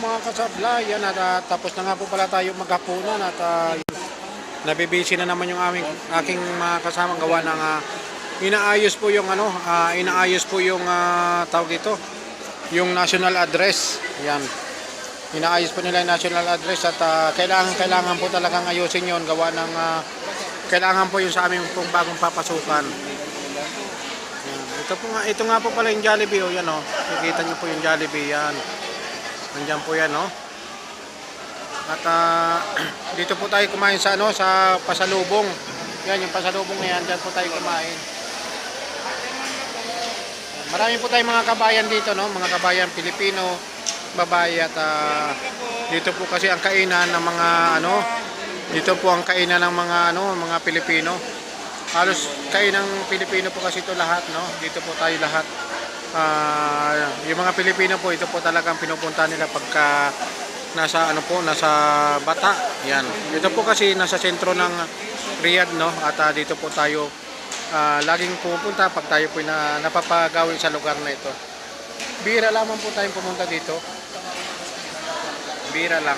mga kasabla, yan at tapos na nga po pala tayo maghapunan at nabibisi na naman yung aking mga kasama gawa ng inaayos po yung tawag dito, yung national address. Yan. Inaayos po nila yung national address at kailangan po talagang ayusin yon gawa ng kailangan po yung sa aming pong bagong papasukan. Ito nga po pala yung Jollibee, yan nakikita niyo po yung Jollibee, yan. Nandiyan po yan, At dito po tayo kumain sa sa pasalubong. Yan yung pasalubong na yan, diyan po tayo kumain. Marami po tayong mga kabayan dito, mga kabayan Pilipino, babae at dito po kasi ang kainan ng mga dito po ang kainan ng mga Pilipino. Halos kainang Pilipino po kasi ito lahat, Dito po tayo lahat. Yung mga Pilipino po, ito po talagang pinupunta nila pagka nasa nasa Bata. Yan. Ito po kasi nasa sentro ng Riyadh, At dito po tayo laging pupunta pag tayo po napapagawin sa lugar na ito. Bira lamang po tayong pumunta dito. Bira lang.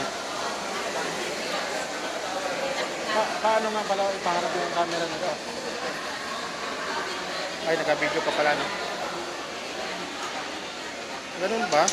Paano nga pala ipaharap yung camera na ito? Ay, naka-video pa pala, Ganun ba?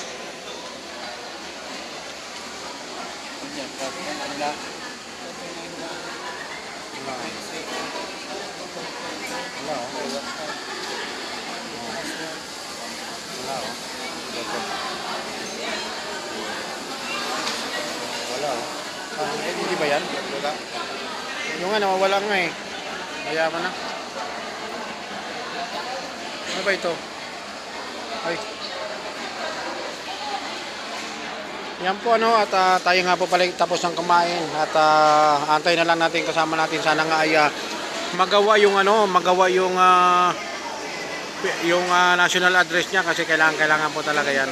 Hindi ba yan? Yung nawawala nga eh. Mayaman na. Ano ba ito? Ay. Yan po at tayo nga po pala tapos ng kumain at antay na lang natin kasama natin sana nga ay magawa yung national address niya kasi kailangan po talaga yan.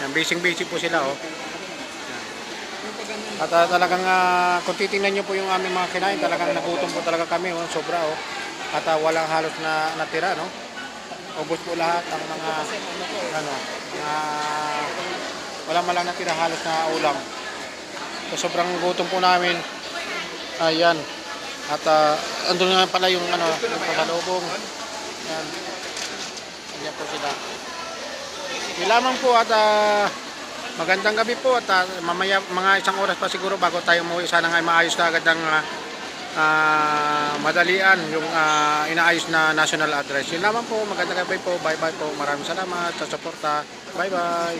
Yan busy po sila At talagang kung titingnan niyo po yung aming mga kinain, talagang nagutom po talaga kami, sobra At walang halos na natira, Ubos po lahat ang mga wala malang natira halos na ulam. So, sobrang gutom po namin. Ayan. At andun nga pala yung yung pasalubong. Ayan. Ayan po sila. Yun lamang po at magandang gabi po at mamaya mga isang oras pa siguro bago tayo umuwi. Sana nga maayos na agad ng madalian yung inaayos na national address. Yun lamang po. Magandang gabi po. Bye bye po. Maraming salamat sa suporta. Bye bye.